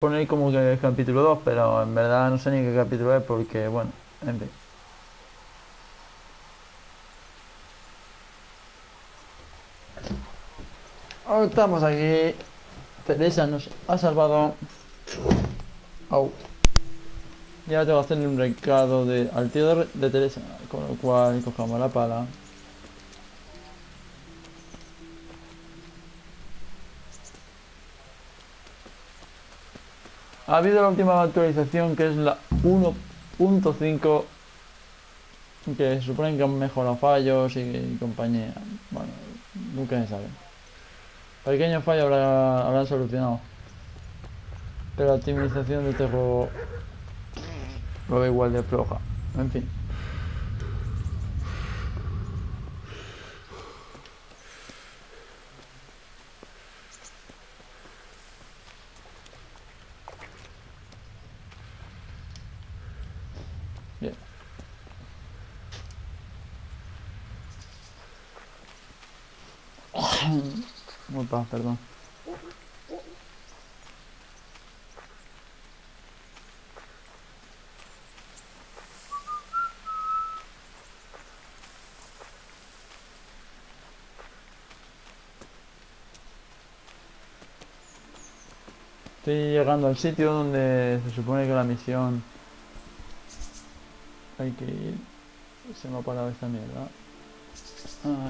Poner como que es capítulo 2, pero en verdad no sé ni qué capítulo es porque, bueno, en fin. Ahora estamos aquí. Teresa nos ha salvado. Au. Ya tengo que hacerle un recado al tío de Teresa, con lo cual cojamos la pala. Ha habido la última actualización que es la 1.5, que se supone que han mejorado fallos y compañía. Bueno, nunca se sabe. Pequeños fallos habrán solucionado. Pero la optimización de este juego lo veo igual de floja. En fin. Bien. Opa, perdón. Estoy llegando al sitio donde se supone que la misión hay que ir. Se me ha parado esta mierda.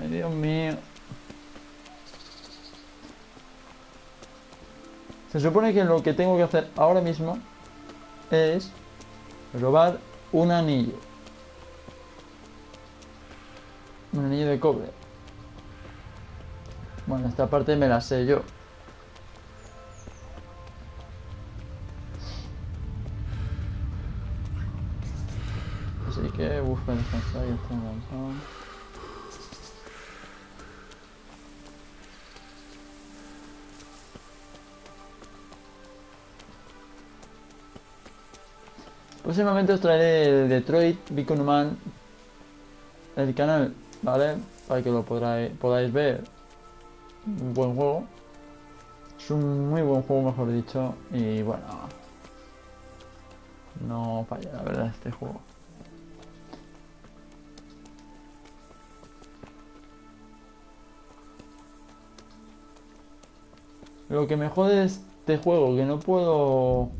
Ay, Dios mío. Se supone que lo que tengo que hacer ahora mismo es robar un anillo. Un anillo de cobre. Bueno, esta parte me la sé yo. Así que busco descansar y estoy avanzado. Próximamente os traeré el Detroit Become Human, el canal, ¿vale? Para que lo podáis ver. Un buen juego. Es un muy buen juego, mejor dicho. Y bueno, no falla, la verdad, este juego. Lo que me jode de este juego, que no puedo...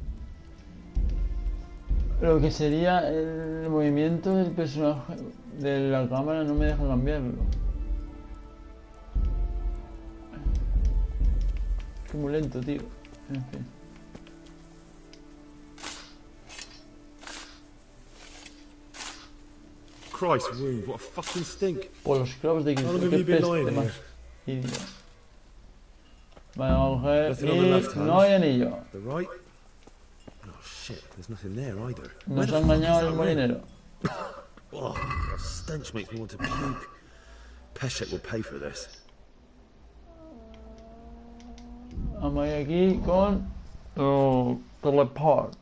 Lo que sería el movimiento del personaje de la cámara no me deja cambiarlo. Es muy lento, tío. En fin. Christ, Rube, what a fucking stink. Por los clavos de How long Cristo, have qué you been peste lying más here? india. Vale, vamos a ver. Nothing on the left Y hand. no hay anillo. The right? Oh shit, there's nothing there either. Where Nos the ha fuck is engañado el that red? molinero. Oh, the stench makes me want to puke. Peshek will pay for this. Vamos a ir aquí con... teleport.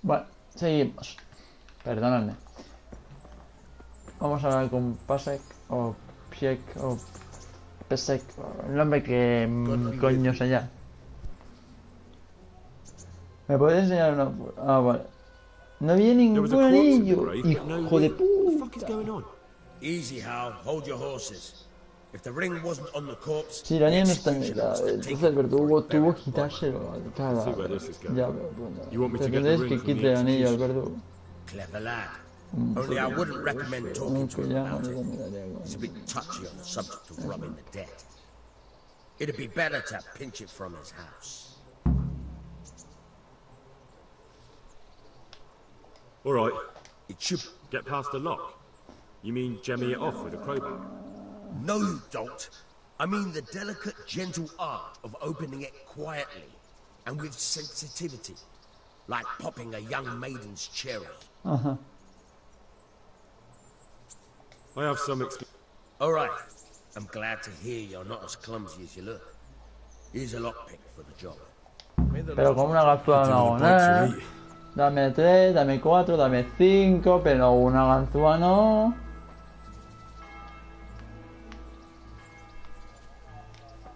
Bueno, seguimos. Perdonadme. Vamos a hablar con Pasek o Piek o Pesek, o el nombre que coño sea. ¿Me podéis enseñar una? Ah, vale. No había There was a ningún corpse in the anillo, grave, but no hijo de ring. What the fuck is puta. going on? Easy, Hal. Hold your horses. If the ring wasn't on the corpse, Sí, la the niña no está en executioner ella. must have Entonces taken el it before verdugo he tuvo buried que the body. quitárselo al See where cadáver. this is going. Ya veo, bueno. You want me to get the Pretendéis ring que from the quite el anillo al executioner? verdugo. Clever lad. Only I wouldn't recommend talking to Aunque him ya about no it. lo miraría He's a con... bit touchy on the subject of robbing the dead. It'd be better to pinch it from his house. All right, It should... get past the lock. You mean jemmy it off with a crowbar? No, you don't. I mean the delicate, gentle art of opening it quietly and with sensitivity, like popping a young maiden's cherry. Ajá. I have some experience. All right. I'm glad to hear you're not as clumsy as you look. Here's a lockpick for the job. Pero con una ganzúa no hago nada. Dame 3, dame 4, dame 5, pero una ganzúa no.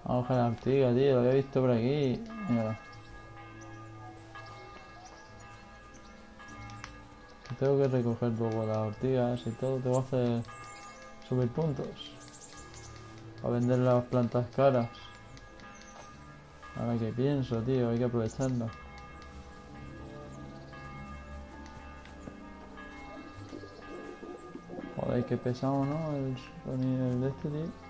Vamos a la ortiga, tío, lo había visto por aquí. Mira. Tengo que recoger luego las ortigas y todo. Tengo que hacer subir puntos. Para vender las plantas caras. Ahora que pienso, tío, hay que aprovecharlo. Joder, qué pesado, ¿no? El sonido de este, tío.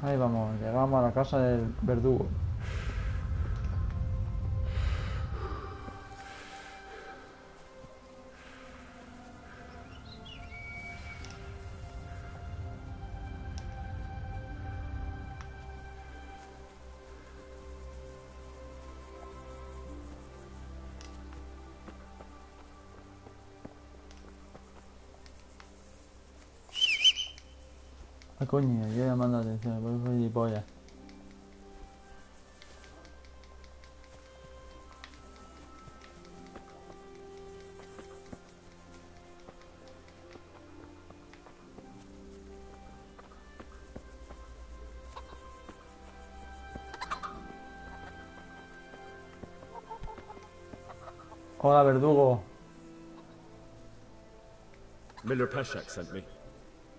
Ahí vamos, llegamos a la casa del verdugo. Ah, coño, yo llamando la atención, por eso gilipollas. Hola, verdugo. Miller Peshek sent me.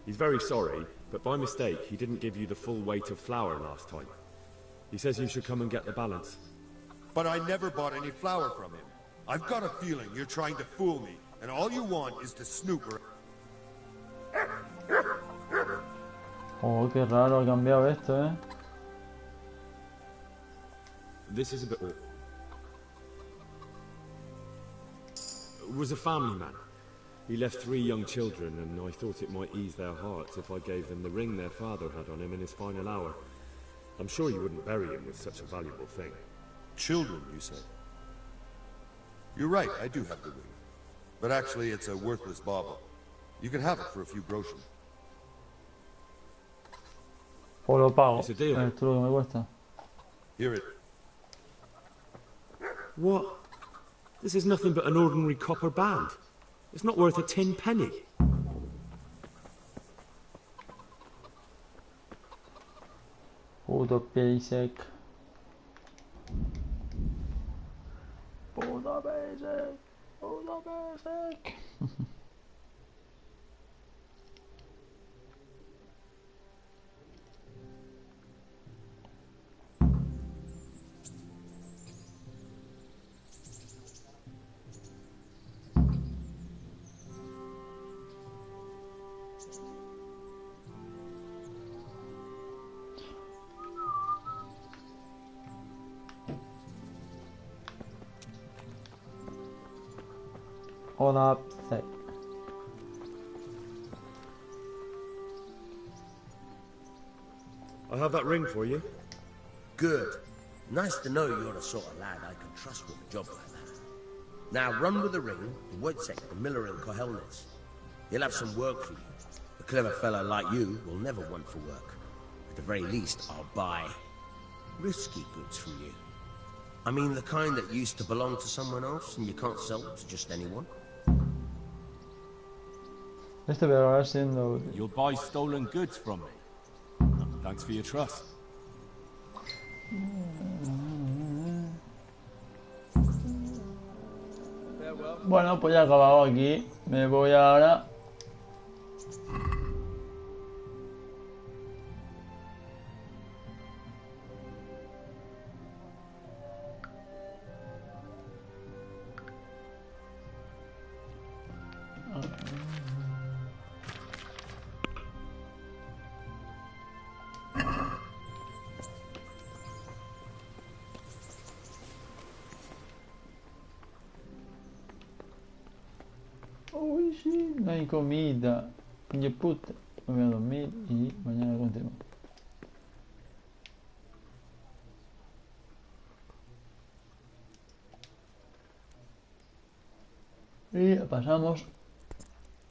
He's very sorry, but by mistake he didn't give you the full weight of flour last time. He says you should come and get the balance. But I never bought any flour from him. I've got a feeling you're trying to fool me, and all you want is to snoop around. Oh, qué raro ha cambiado esto, This is a bit awkward. Was a family man. He left 3 young children, and I thought it might ease their hearts if I gave them the ring their father had on him in his final hour. I'm sure you wouldn't bury him with such a valuable thing. Children, you say? You're right, I do have the ring. But actually, it's a worthless bauble. You can have it for a few groschen. O lo pago. It's a deal. Esto es lo que me cuesta. Here it. What? This is nothing but an ordinary copper band. It's not worth a 10 penny. Puto basic. Puto basic. Puto basic. Hola, sec. I have that ring for you. Good. Nice to know you're the sort of lad I can trust with a job like that. Now run with the ring to Wojciech, the miller in Kohelnitz. He'll have some work for you. A clever fellow like you will never want for work. At the very least, I'll buy risky goods from you. I mean the kind that used to belong to someone else and you can't sell to just anyone. Este va a acabar siendo... You'll buy stolen goods from me. Thanks for your trust. Bueno, pues ya he acabado aquí. Me voy ahora. Uy, sí, no hay comida. Coño puta. Me voy a dormir y mañana continúo. Y pasamos.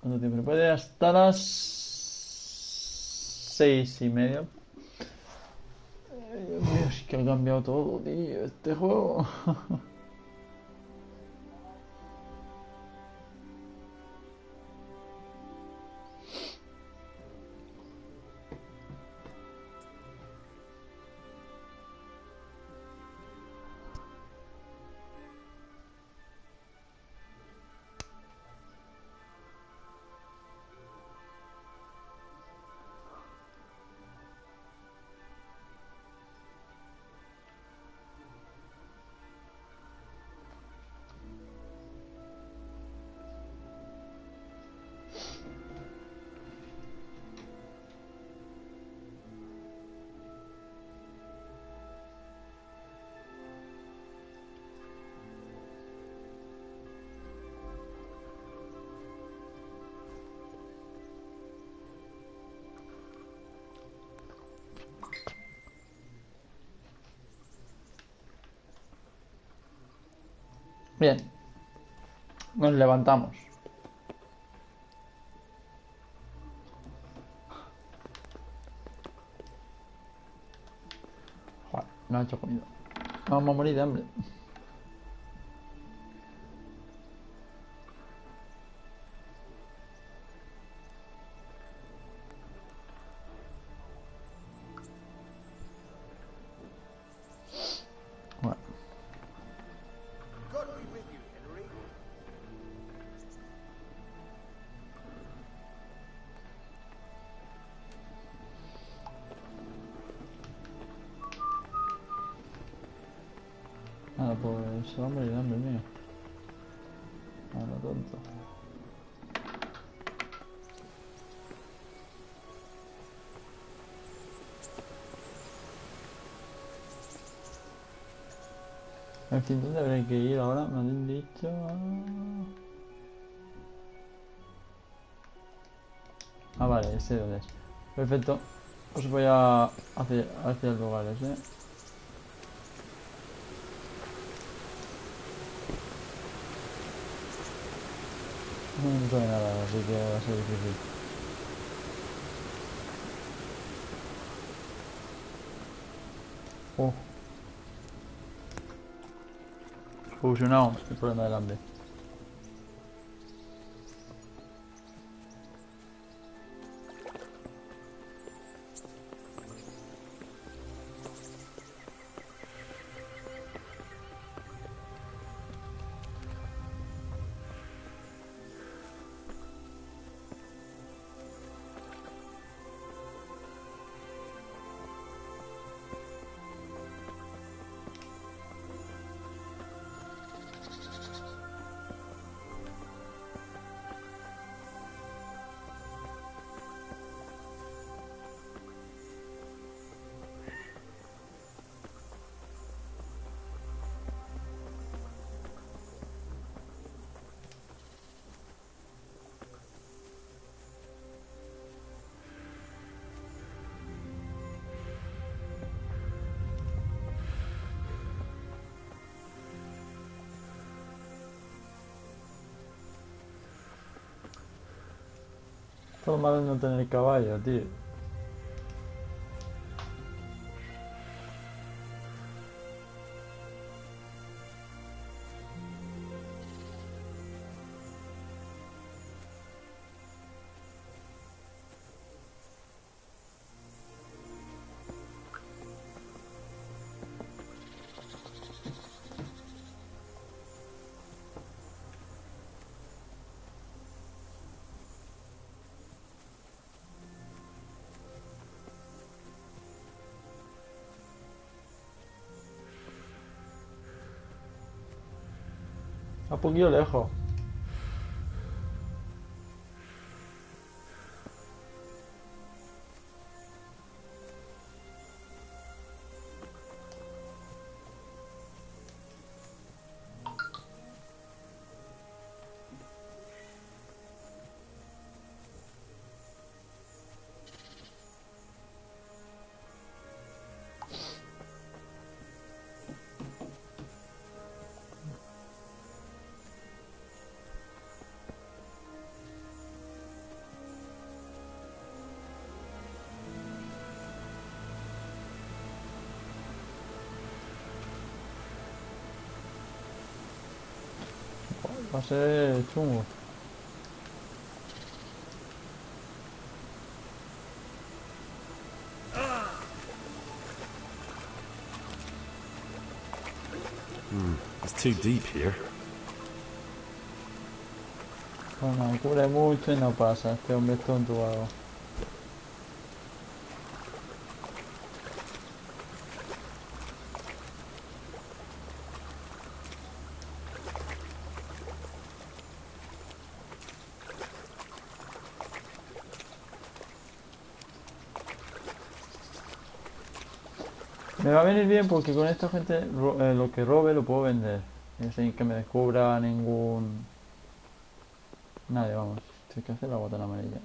¿Cuánto tiempo se puede? Hasta las 6:30. Dios mío, es que ha cambiado todo, tío, este juego. Bien, nos levantamos. Joder, no ha hecho comida. Vamos a morir de hambre. Bueno. God be with you, Henry. Nada, pues se va a morir de hambre, mío. A lo tonto. En fin, ¿dónde habré que ir ahora? Me han dicho... Ah, vale, sé dónde es. Perfecto. Pues voy a hacia lugares, ¿eh? No sabe nada, así que va a ser difícil. Oh. Fusionado el problema del hambre. Todo malo es no tener caballo, tío. Un poquillo lejos. Va a ser chungo. It's too deep here. Bueno, cubre mucho y no pasa. Este hombre es tonto o algo. Me va a venir bien porque con esta gente lo que robe lo puedo vender. Y sin que me descubra ningún... Nadie, vamos. Tengo que hacer la botana amarilla.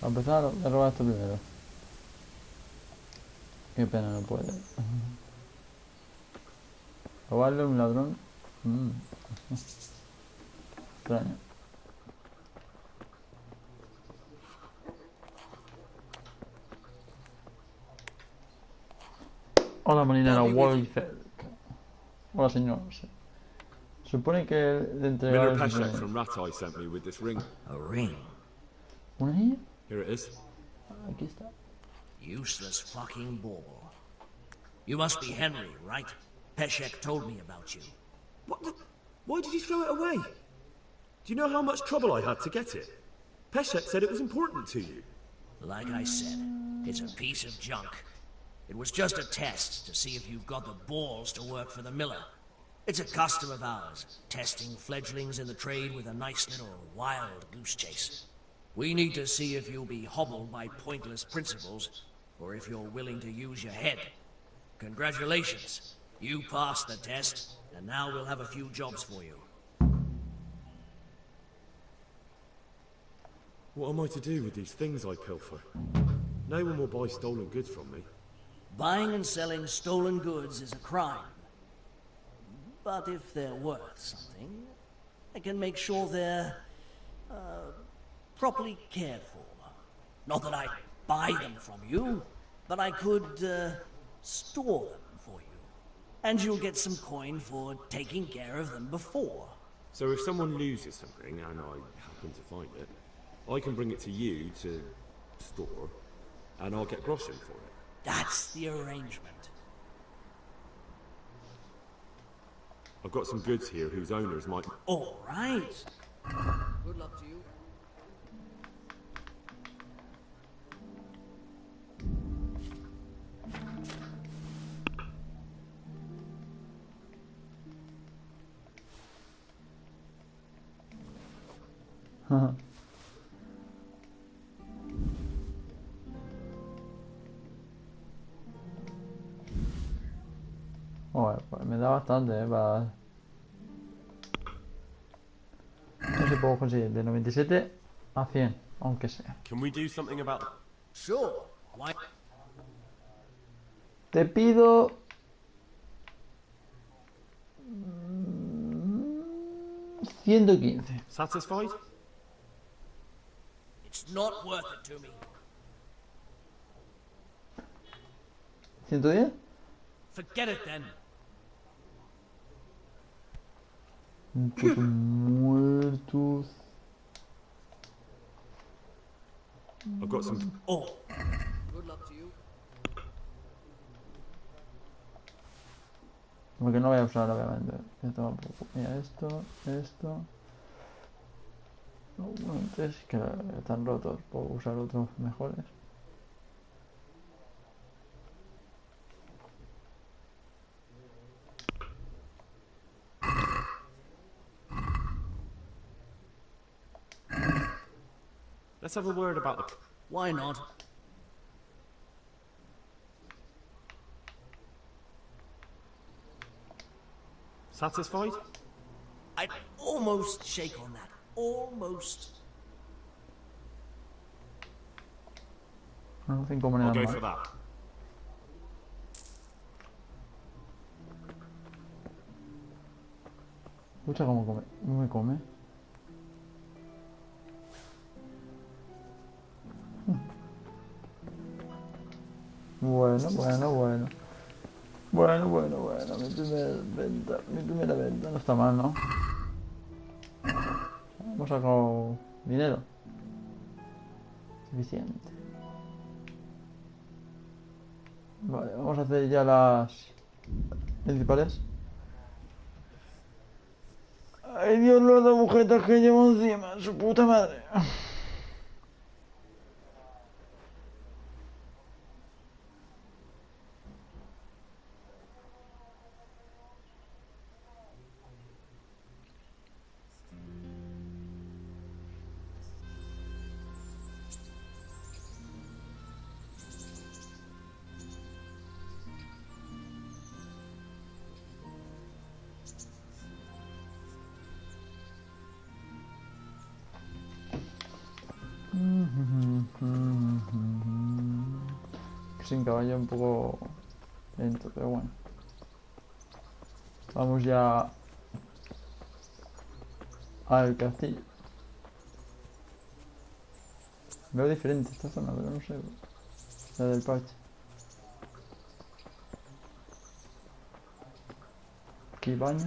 A empezar a robar esto primero. Qué pena, no puede. Robarle a un ladrón. Extraño. Hola, marinera Wolfer. Hola, señor. Se supone que de entregar... Miller Peshek from Ratai sent me with this ring. A ring? ¿Una niña? Here it is. Aquí está. Useless fucking bauble. You must be Henry, right? Peshek told me about you. What the... Why did you throw it away? Do you know how much trouble I had to get it? Peshek said it was important to you. Like I said, it's a piece of junk. It was just a test to see if you've got the balls to work for the miller. It's a custom of ours, testing fledglings in the trade with a nice little wild goose chase. We need to see if you'll be hobbled by pointless principles, or if you're willing to use your head. Congratulations. You passed the test, and now we'll have a few jobs for you. What am I to do with these things I pilfer? No one will buy stolen goods from me. Buying and selling stolen goods is a crime. But if they're worth something, I can make sure they're, properly cared for. Not that I'd buy them from you, but I could, store them for you. And you'll get some coin for taking care of them before. So if someone loses something, and I happen to find it, I can bring it to you to store, and I'll get groschen for it. That's the arrangement. I've got some goods here whose owners might... All right. Good luck to you. Joder, pues me da bastante, para... No sé si puedo conseguir de 97 a 100, aunque sea. Can we do something about... Sure. Why? Te pido... 100 115. Satisfied? It's not worth it to me. 110. Forget it then. Un puto muertos. I've got some. Oh, Good luck to you. Porque no voy a usar, obviamente. Esto tampoco. Mira, esto. No, bueno, entonces que están rotos. Puedo usar otros mejores. Let's have a word about the. why not? Satisfied? I'd almost shake on that. Almost. No, 5 I'll monedas go más. for that. Escucha cómo come. ¿Cómo me come? Bueno. Mi primera venta. No está mal, ¿no? Hemos sacado dinero. Suficiente. Vale, vamos a hacer ya las principales. Ay, Dios, los de agujetas que llevo encima. Su puta madre. Sin caballo un poco lento, pero bueno. Vamos ya al castillo. Veo diferente esta zona, pero no sé. La del parche. Aquí baños.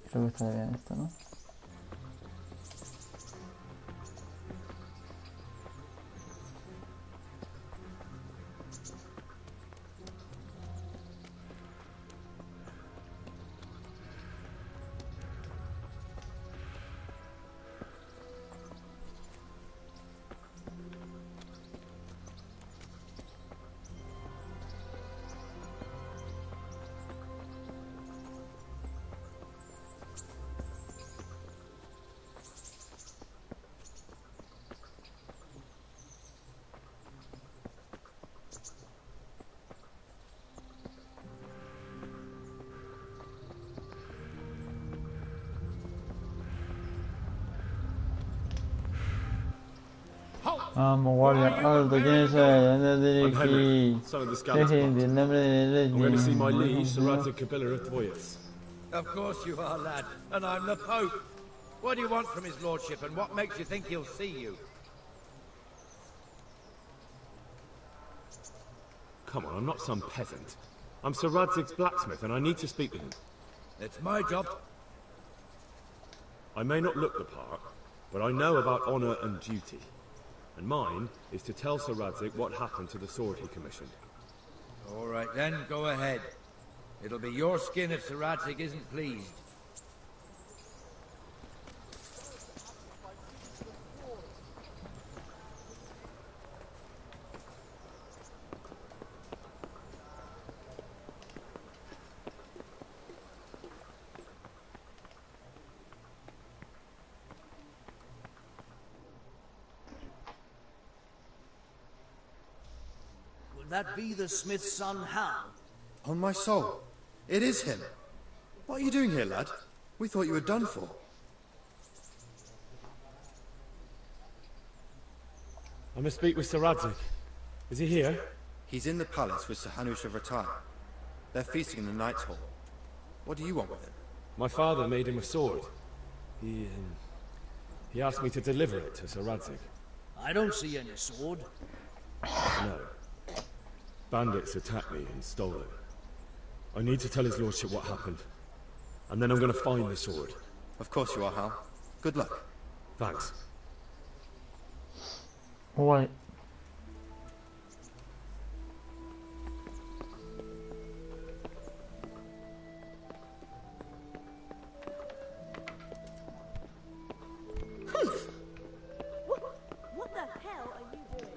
Creo que está bien esto, ¿no? Vamos, guardia, alto, ¿quién es él? ¿Dónde I'm Henry, dirigí? son of the Sí, Scallop el Sparks. nombre de I'm going to see my liege, Sir Reggie. Radzik Kabila at Voyets. Of course you are, lad. And I'm the Pope. What do you want from his lordship, and what makes you think he'll see you? Come on, I'm not some peasant. I'm Sir Radzig's blacksmith, and I need to speak with him. It's my job. I may not look the part, but I know about honor and duty. And mine is to tell Sir Radzik what happened to the sword he commissioned. All right, then, go ahead. It'll be your skin if Sir Radzig isn't pleased. Could that be the smith's son, Hal? On my soul, it is him. What are you doing here, lad? We thought you were done for. I must speak with Sir Radzig. Is he here? He's in the palace with Sir Hanush of Rattay. They're feasting in the Knight's Hall. What do you want with him? My father made him a sword. He asked me to deliver it to Sir Radzig. I don't see any sword. No. Bandits attacked me and stole it. I need to tell his lordship what happened. And then I'm going to find the sword. Of course you are, Hal. Good luck. Thanks. Guay. What the hell are you doing?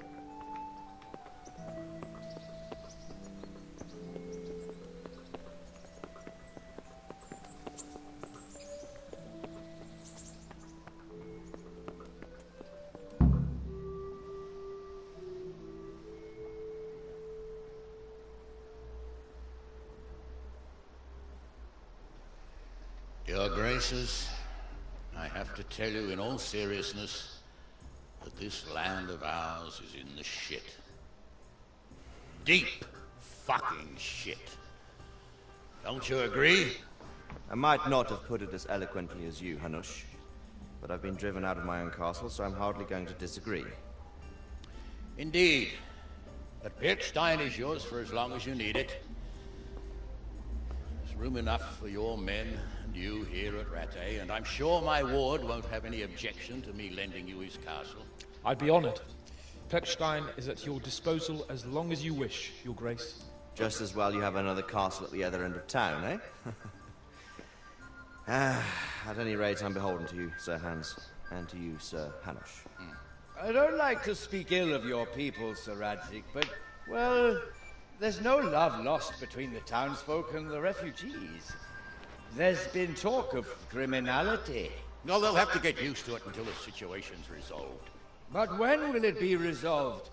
Your Graces, I have to tell you in all seriousness that this land of ours is in the shit. Deep fucking shit. Don't you agree? I might not have put it as eloquently as you, Hanush, but I've been driven out of my own castle, so I'm hardly going to disagree. Indeed. But Pirkstein is yours for as long as you need it. There's room enough for your men and you here at Rattay, and I'm sure my ward won't have any objection to me lending you his castle. I'd be honored. Pirkstein is at your disposal as long as you wish, Your Grace. Just as well you have another castle at the other end of town, eh? At any rate, I'm beholden to you, Sir Hans, and to you, Sir Hanush. I don't like to speak ill of your people, Sir Radzig, but, well, there's no love lost between the townsfolk and the refugees. There's been talk of criminality. No, they'll have to get used to it until the situation's resolved. But when will it be resolved?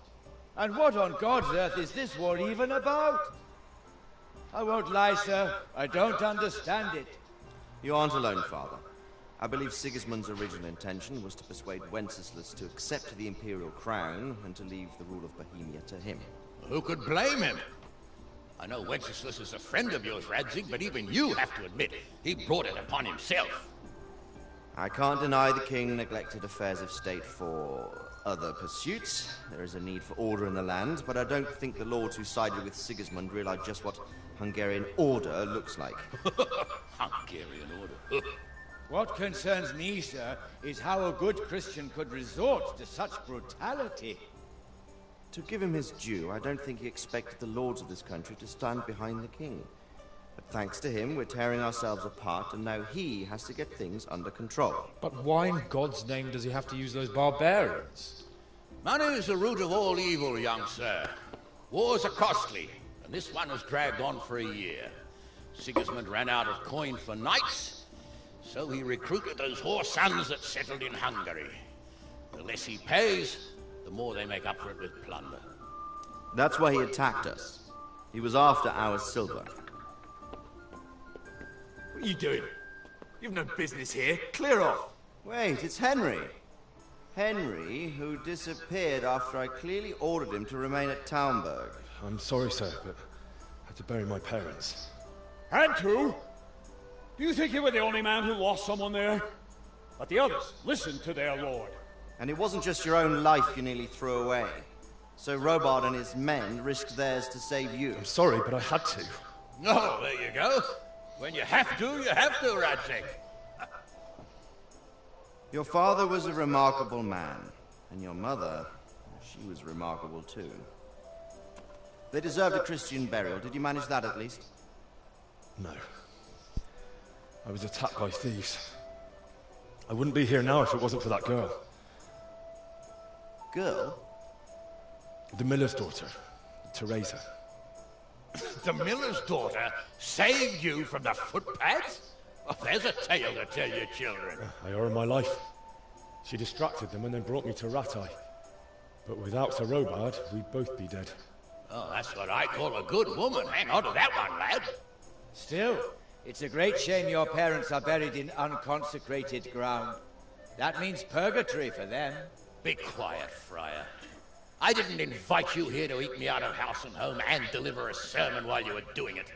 And what on God's earth is this war even about? I won't lie, sir. I don't understand it. You aren't alone, Father. I believe Sigismund's original intention was to persuade Wenceslas to accept the imperial crown and to leave the rule of Bohemia to him. Who could blame him? I know Wenceslas is a friend of yours, Radzig, but even you have to admit he brought it upon himself. I can't deny the king neglected affairs of state for other pursuits. There is a need for order in the land, but I don't think the lords who sided with Sigismund realized just what Hungarian order looks like. Hungarian order? What concerns me, sir, is how a good Christian could resort to such brutality. To give him his due, I don't think he expected the lords of this country to stand behind the king. But thanks to him, we're tearing ourselves apart, and now he has to get things under control. But why in God's name does he have to use those barbarians? Money is the root of all evil, young sir. Wars are costly, and this one has dragged on for a year. Sigismund ran out of coin for knights, so he recruited those whore sons that settled in Hungary. The less he pays, the more they make up for it with plunder. That's why he attacked us. He was after our silver. What are you doing? You've no business here. Clear off. Wait, it's Henry. Henry, who disappeared after I clearly ordered him to remain at Talmberg. I'm sorry, sir, but I had to bury my parents. And who? Do you think you were the only man who lost someone there? But the others listened to their lord. And it wasn't just your own life you nearly threw away. So Robard and his men risked theirs to save you. I'm sorry, but I had to. Oh, there you go. When you have to, Radzig. Your father was a remarkable man, and your mother, she was remarkable too. They deserved a Christian burial. Did you manage that at least? No. I was attacked by thieves. I wouldn't be here now if it wasn't for that girl. Girl? The miller's daughter, Teresa. The miller's daughter saved you from the footpads? Oh, there's a tale to tell your children. I owe her my life. She distracted them and then brought me to Rattay. But without Sir Robard, we'd both be dead. Oh, that's what I call a good woman. Hang on to that one, lad. Still, it's a great shame your parents are buried in unconsecrated ground. That means purgatory for them. Be quiet, Friar. I didn't invite you here to eat me out of house and home and deliver a sermon while you were doing it.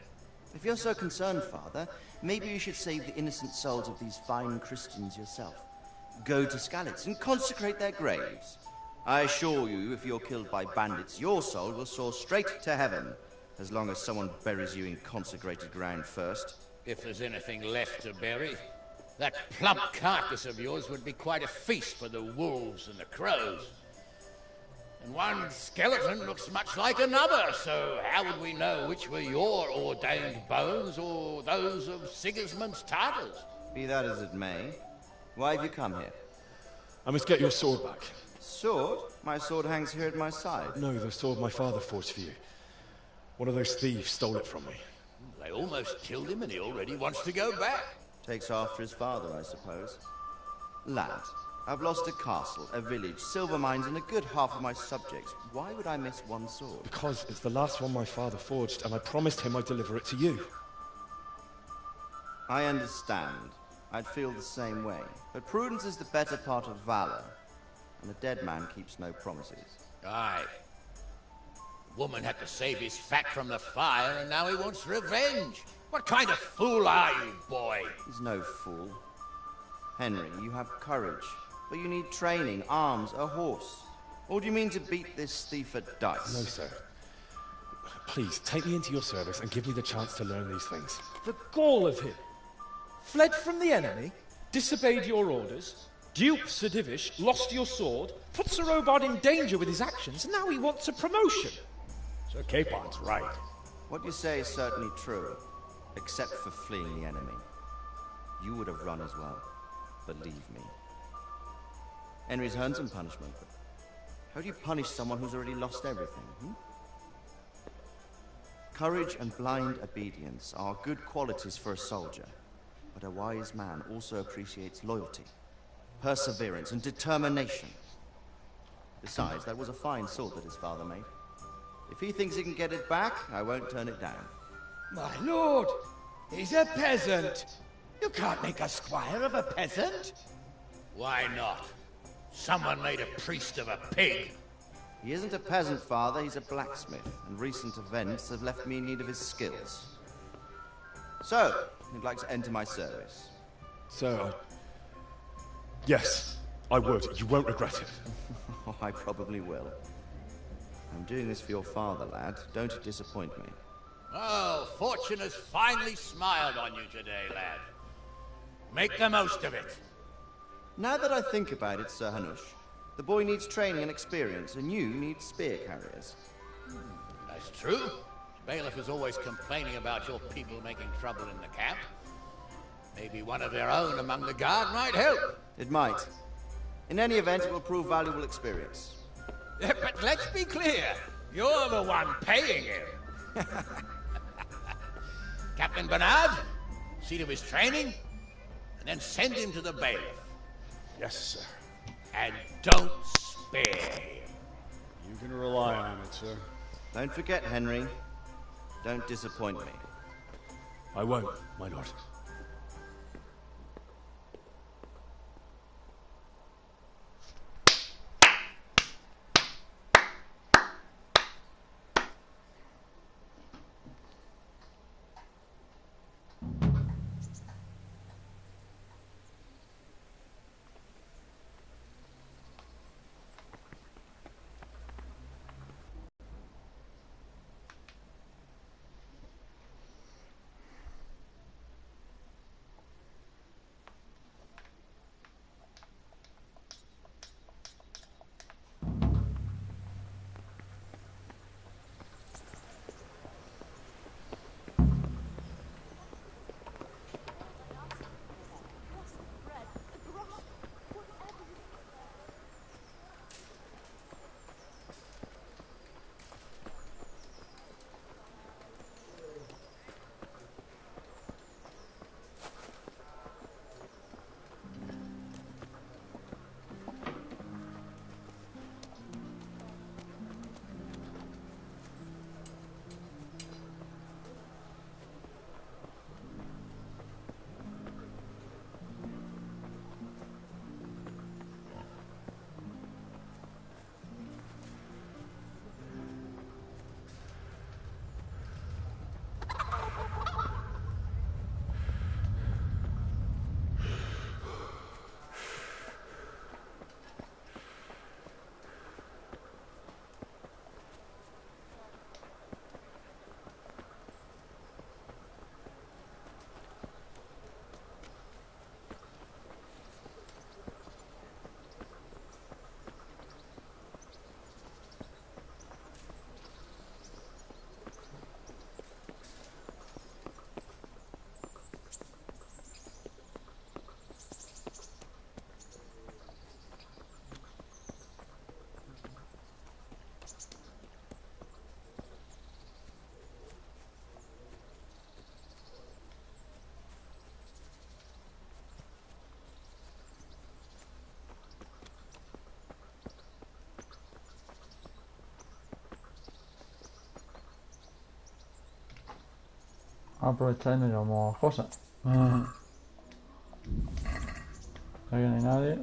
If you're so concerned, Father, maybe you should save the innocent souls of these fine Christians yourself. Go to Skalitz and consecrate their graves. I assure you, if you're killed by bandits, your soul will soar straight to heaven, as long as someone buries you in consecrated ground first. If there's anything left to bury, that plump carcass of yours would be quite a feast for the wolves and the crows. And one skeleton looks much like another, so how would we know which were your ordained bones or those of Sigismund's Tartars? Be that as it may, why have you come here? I must get your sword back. Sword? My sword hangs here at my side. No, the sword my father forged for you. One of those thieves stole it from me. They almost killed him and he already wants to go back. Takes after his father, I suppose. Lad, I've lost a castle, a village, silver mines, and a good half of my subjects. Why would I miss one sword? Because it's the last one my father forged, and I promised him I'd deliver it to you. I understand. I'd feel the same way. But prudence is the better part of valor, and a dead man keeps no promises. Aye. Woman had to save his fat from the fire, and now he wants revenge. What kind of fool are you, boy? He's no fool. Henry, you have courage, but you need training, arms, a horse. Or do you mean to beat this thief at dice? No, sir. Please, take me into your service and give me the chance to learn these things. The gall of him. Fled from the enemy, disobeyed your orders, duped Sir Divish, lost your sword, put Sir Robard in danger with his actions, and now he wants a promotion. Sir Capon's right. What you say is certainly true, except for fleeing the enemy. You would have run as well, believe me. Henry's earned some punishment, but how do you punish someone who's already lost everything, Courage and blind obedience are good qualities for a soldier, but a wise man also appreciates loyalty, perseverance, and determination. Besides, that was a fine sword that his father made. If he thinks he can get it back, I won't turn it down. My lord, he's a peasant. You can't make a squire of a peasant. Why not? Someone made a priest of a pig. He isn't a peasant, Father, he's a blacksmith, and recent events have left me in need of his skills. So, you'd like to enter my service? Sir, yes, I would. You won't regret it. Oh, I probably will. I'm doing this for your father, lad. Don't disappoint me. Oh, fortune has finally smiled on you today, lad. Make the most of it. Now that I think about it, Sir Hanush, the boy needs training and experience, and you need spear carriers. That's true. Bailiff is always complaining about your people making trouble in the camp. Maybe one of their own among the guard might help. It might. In any event, it will prove valuable experience. But let's be clear, you're the one paying him. Captain Bernard, see to his training, and then send him to the bailiff. Yes, sir. And don't spare him. You can rely on it, sir. Don't forget, Henry. Don't disappoint me. I won't, my lord. Aprovechar y nos llevamos cosas. Aquí no hay nadie.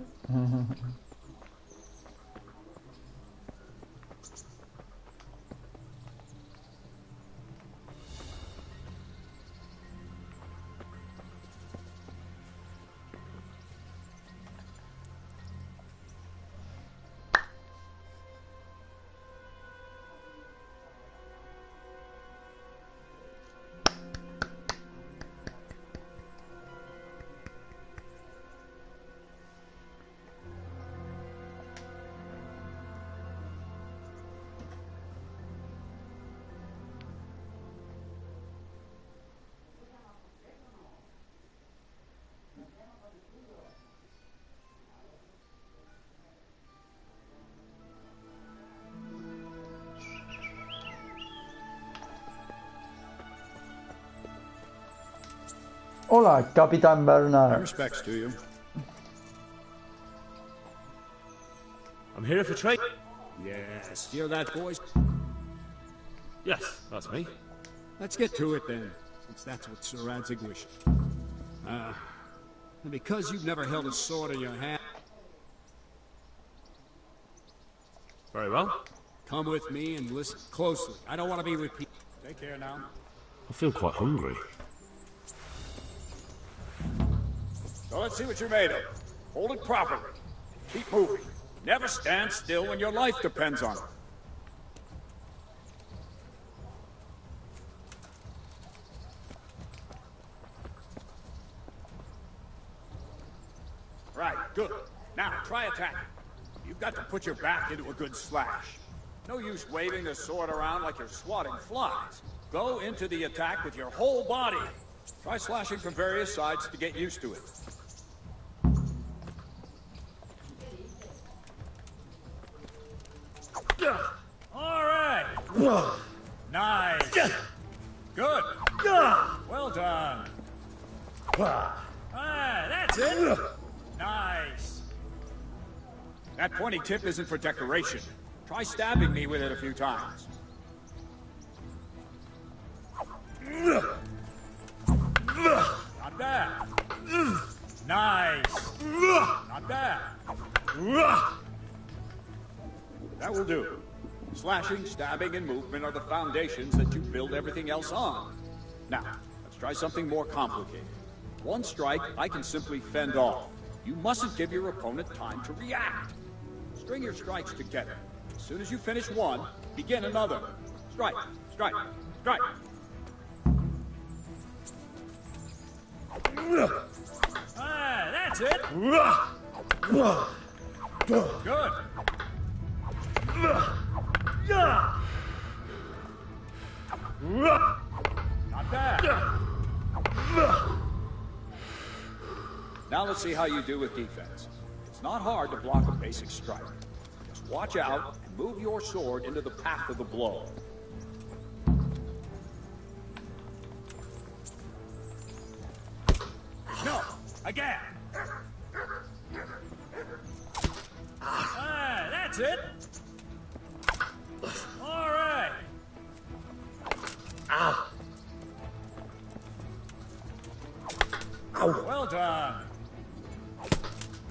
Hola, Capitán Bernard. Respects to you. I'm here for trade. Yes, you're that voice. Yes, that's me. Let's get to it then, since that's what Sir Radzig wished. And because you've never held a sword in your hand... Very well. Come with me and listen closely. I don't want to be repeated. Take care now. I feel quite hungry. So let's see what you're made of. Hold it properly. Keep moving. Never stand still when your life depends on it. Right, good. Now, try attacking. You've got to put your back into a good slash. No use waving the sword around like you're swatting flies. Go into the attack with your whole body. Try slashing from various sides to get used to it. All right. Nice. Good. Well done. That's it. Nice. That pointy tip isn't for decoration. Try stabbing me with it a few times. Not bad. Nice. Not bad. That will do. Slashing, stabbing, and movement are the foundations that you build everything else on. Now, let's try something more complicated. One strike, I can simply fend off. You mustn't give your opponent time to react. String your strikes together. As soon as you finish one, begin another. Strike, strike, strike. That's it. Good. Not bad. Now let's see how you do with defense. It's not hard to block a basic strike. Just watch out and move your sword into the path of the blow. No! Again! That's it! All right! Well done!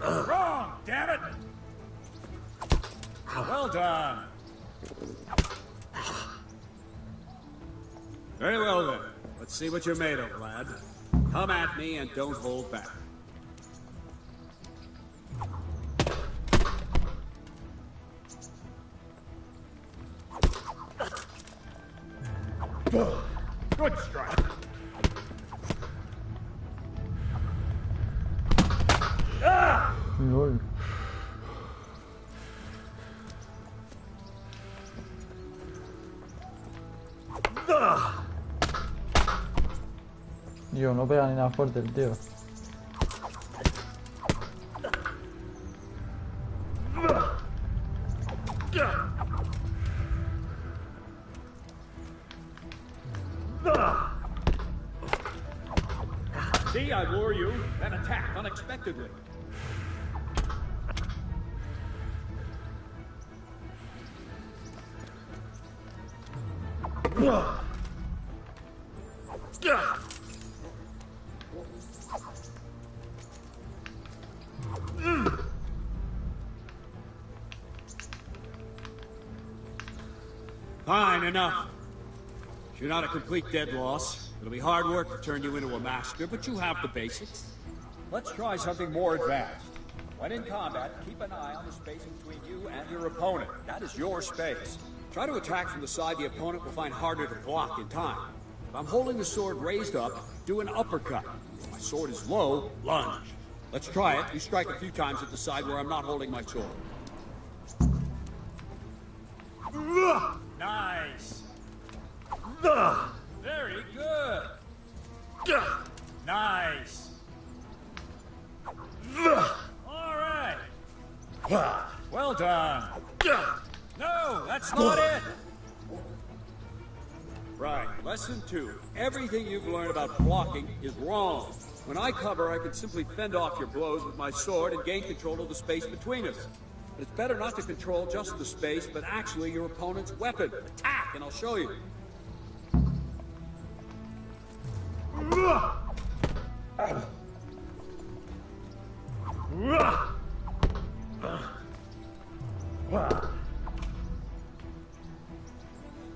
Wrong, damn it! Well done! Very well then. Let's see what you're made of, lad. Come at me and don't hold back. Good strike. Lol. Yo, no pega ni nada fuerte el tío. See, I lure you, then attack unexpectedly. Fine, enough. You're not a complete dead loss. It'll be hard work to turn you into a master, but you have the basics. Let's try something more advanced. When in combat, keep an eye on the space between you and your opponent. That is your space. Try to attack from the side the opponent will find harder to block in time. If I'm holding the sword raised up, do an uppercut. If my sword is low, lunge. Let's try it. You strike a few times at the side where I'm not holding my sword. Nice. Very good. Nice. All right. Well done. No, that's not it. Right. Lesson 2. Everything you've learned about blocking is wrong. When I cover, I can simply fend off your blows with my sword and gain control of the space between us. But it's better not to control just the space, but actually your opponent's weapon. Attack, and I'll show you.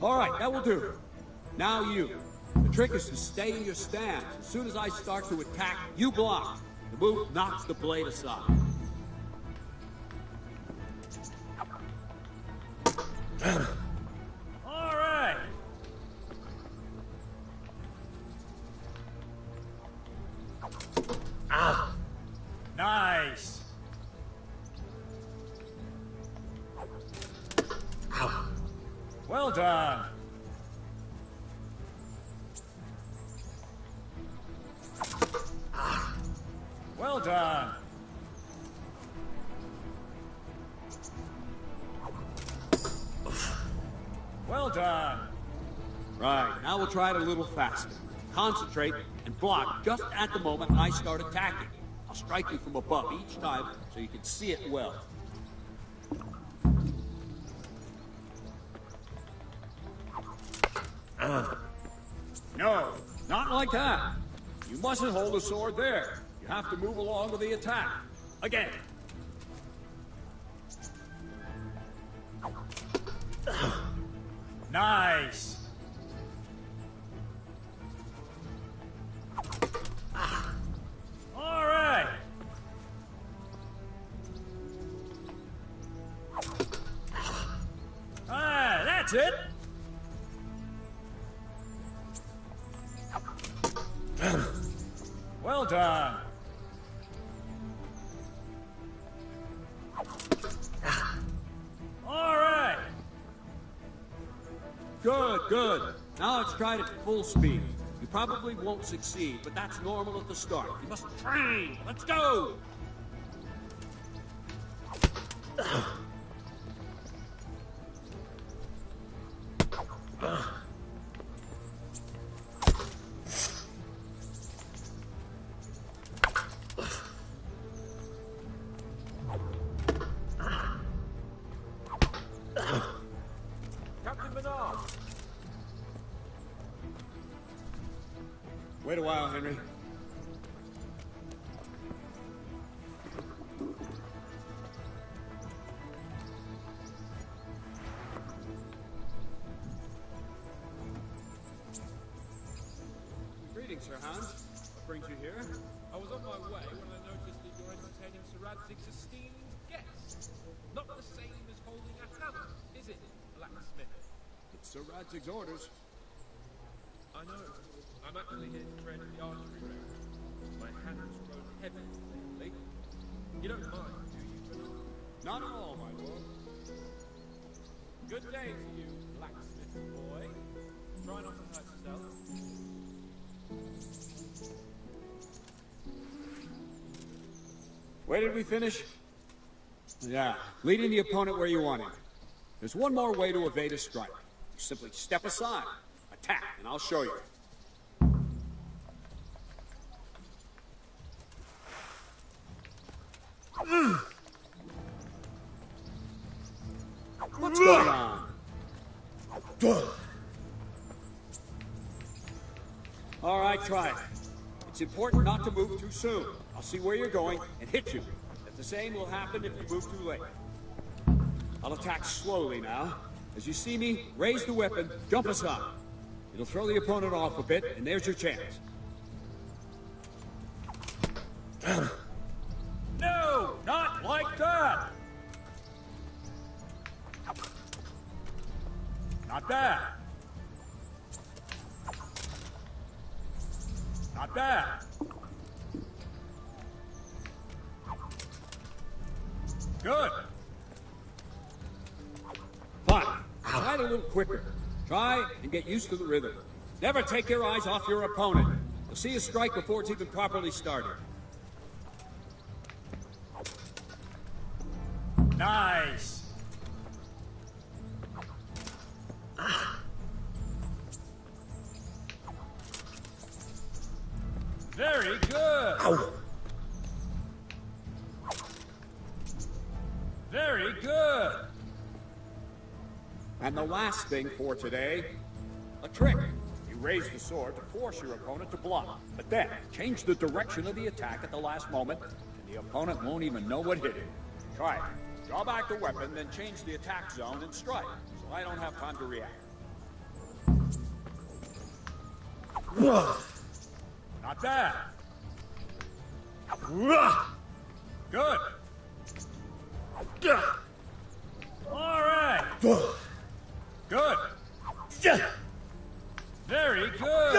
All right, that will do. Now you. The trick is to stay in your stance. As soon as I start to attack, you block. The move knocks the blade aside. All right. Nice. Well done. Well done. Well done. Right, now we'll try it a little faster. Concentrate and block just at the moment I start attacking. I'll strike you from above each time so you can see it well. No, not like that. You mustn't hold the sword there. You have to move along with the attack. Again. Nice. All right. That's it. Well done. All right. Good, good. Now let's try it at full speed. You probably won't succeed, but that's normal at the start. You must train. Let's go! Wait a while, Henry. Greetings, Sir Hans. What brings you here? I was on my way when I noticed that you're entertaining Sir Radzig's esteemed guests. Not the same as holding a hammer, is it, blacksmith? It's Sir Radzig's orders. I know. I'm actually here to train at the archery range. My hand's grown heavy lately. You don't mind, do you, Bernard? Not at all, my lord. Good day to you, blacksmith boy. Try not to hurt yourself. Where did we finish? Yeah, leading the opponent where you want him. There's one more way to evade a strike. You simply step aside, attack, and I'll show you. What's going on? All right, try it. It's important not to move too soon. I'll see where you're going and hit you. If the same will happen if you move too late. I'll attack slowly now. As you see me, raise the weapon, jump aside. It'll throw the opponent off a bit, and there's your chance. No, not like that! Not bad. Not bad. Good. Fine. Try it a little quicker. Try and get used to the rhythm. Never take your eyes off your opponent. You'll see a strike before it's even properly started. Nice. Very good. Ow. Very good. And the last thing for today, a trick. You raise the sword to force your opponent to block, but then change the direction of the attack at the last moment, and the opponent won't even know what hit him. Try it. Draw back the weapon, then change the attack zone and strike, so I don't have time to react. Not bad. Good. All right. Good. Very good.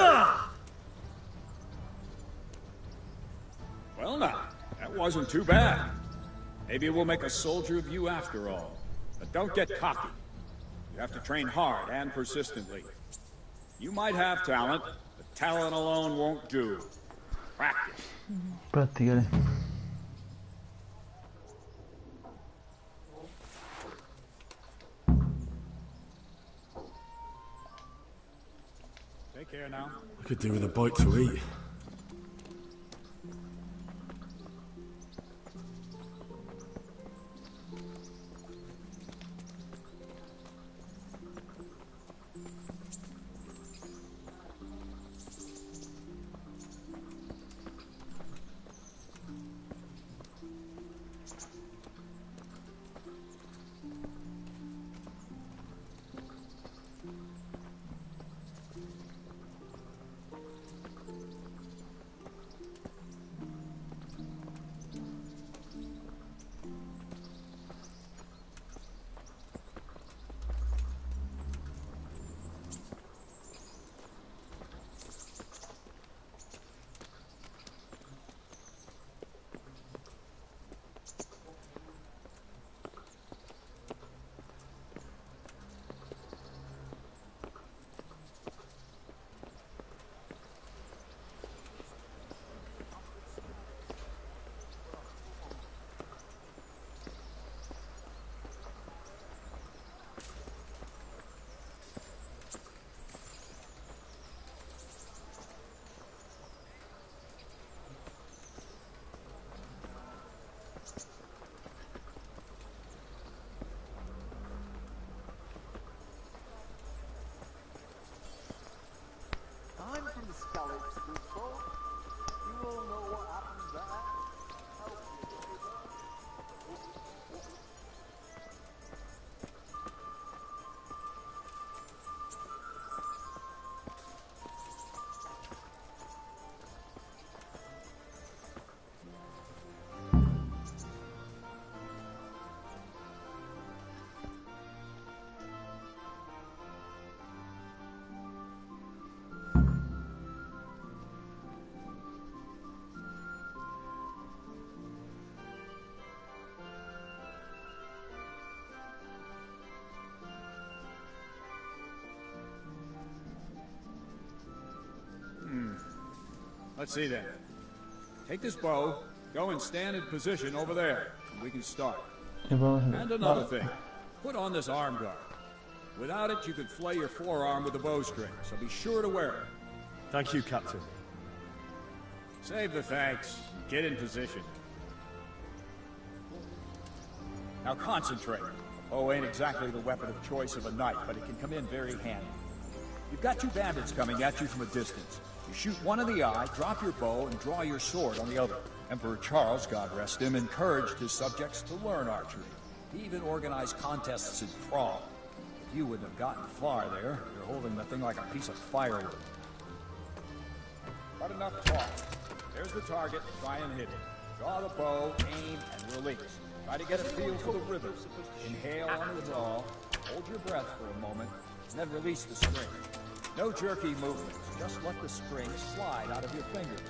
Well now, that wasn't too bad. Maybe we'll make a soldier of you after all. But don't get cocky. You have to train hard and persistently. You might have talent, but talent alone won't do. Practice. Practicare. Take care now. I could do with a bite to eat. I'm from the Scallops School. You all know what happens there. Help Let's see then. Take this bow, go and stand in position over there, and we can start. And another thing, put on this arm guard. Without it, you could flay your forearm with a bowstring, so be sure to wear it. Thank you, Captain. Save the thanks. Get in position. Now concentrate. A bow ain't exactly the weapon of choice of a knight, but it can come in very handy. You've got two bandits coming at you from a distance. You shoot one in the eye, drop your bow, and draw your sword on the other. Emperor Charles, God rest him, encouraged his subjects to learn archery. He even organized contests in Prague. You wouldn't have gotten far there. You're holding the thing like a piece of firewood. But enough talk. There's the target. Try and hit it. Draw the bow, aim, and release. Try to get a feel for the rhythm. Inhale on the draw. Hold your breath for a moment, and then release the string. No jerky movements. Just let the string slide out of your fingers,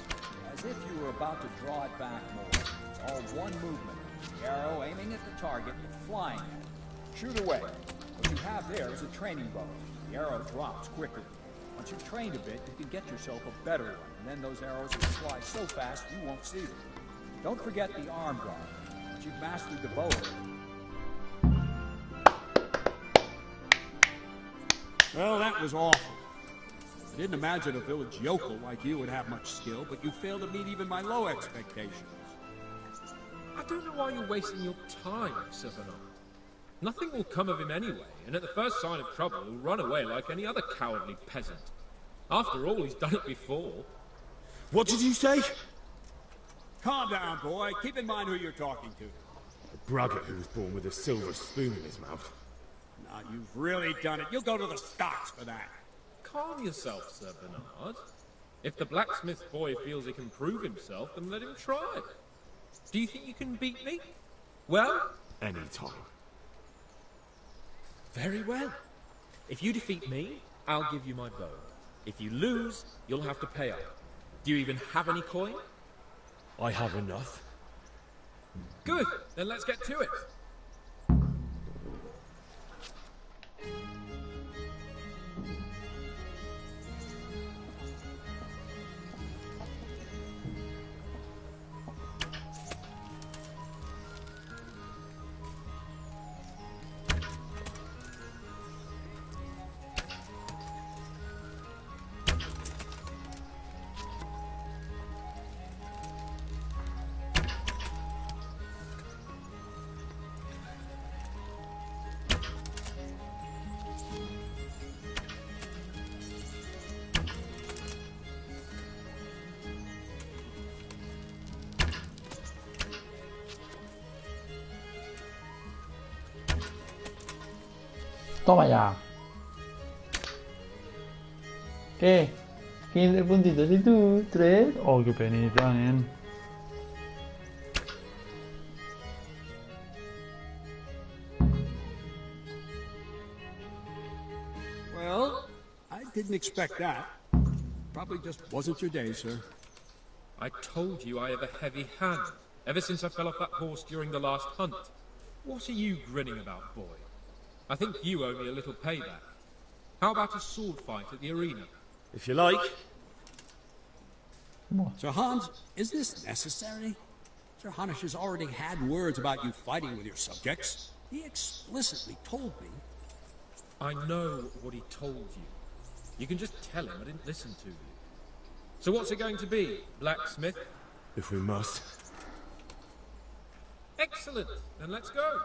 as if you were about to draw it back more. It's all one movement. The arrow aiming at the target and flying at it. Shoot away. What you have there is a training bow. The arrow drops quickly. Once you've trained a bit, you can get yourself a better one, and then those arrows will fly so fast you won't see them. Don't forget the arm guard. Once you've mastered the bow. Well, that was awful. I didn't imagine a village yokel like you would have much skill, but you failed to meet even my low expectations. I don't know why you're wasting your time, Sir Bernard. Nothing will come of him anyway, and at the first sign of trouble, he'll run away like any other cowardly peasant. After all, he's done it before. What did you say? Calm down, boy. Keep in mind who you're talking to. A braggart who was born with a silver spoon in his mouth. Now, you've really done it. You'll go to the stocks for that. Calm yourself, Sir Bernard. If the blacksmith boy feels he can prove himself, then let him try. Do you think you can beat me? Well? Any time. Very well. If you defeat me, I'll give you my bow. If you lose, you'll have to pay up. Do you even have any coin? I have enough. Good, then let's get to it. Toma ya. ¿Qué? 15 puntitos y tú 3. Oh, qué penita, nen. Well, I didn't expect that. Probably just wasn't your day, sir. I told you I have a heavy hand, ever since I fell off that horse during the last hunt. What are you grinning about, boy? I think you owe me a little payback. How about a sword fight at the arena? If you like. Sir Hans, is this necessary? Sir Hanush has already had words about you fighting with your subjects. He explicitly told me. I know what he told you. You can just tell him I didn't listen to you. So what's it going to be, blacksmith? If we must. Excellent, then let's go.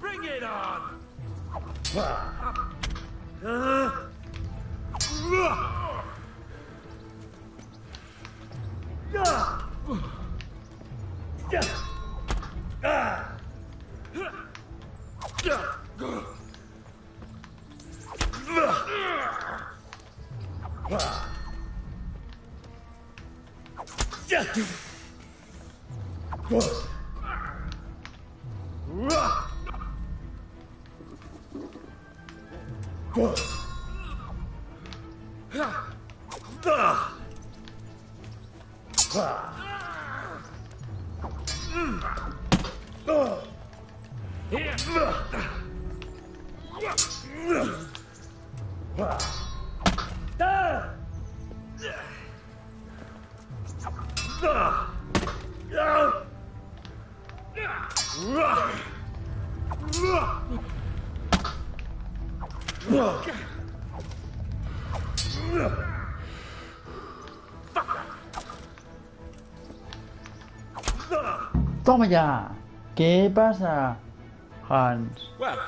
Bring it on! ¡Toma ya! ¿Qué pasa, Hans? Well,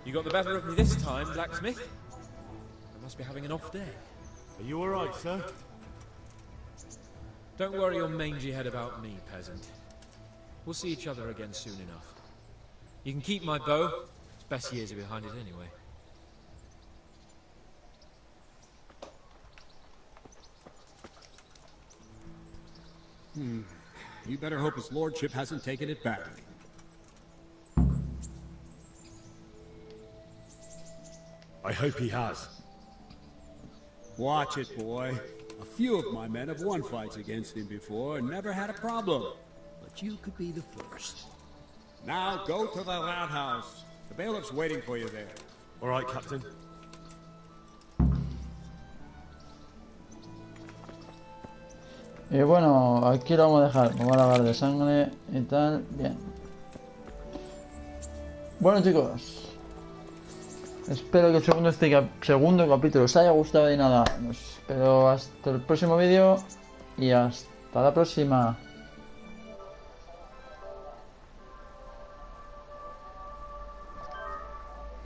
you got the better of me this time, blacksmith. I must be having an off day. Are you alright, sir? Don't worry your mangy head about me, peasant. We'll see each other again soon enough. You can keep my bow. Its best years are behind it anyway. You better hope his lordship hasn't taken it badly. I hope he has. Watch it, boy. A few of my men have won fights against him before and never had a problem. But you could be the first. Now go to the roundhouse. The bailiff's waiting for you there. Alright, Captain. Y bueno, aquí lo vamos a dejar. Vamos a lavar de sangre y tal. Bien. Bueno, chicos. Espero que el segundo capítulo os haya gustado y nada. Os espero hasta el próximo vídeo. Y hasta la próxima.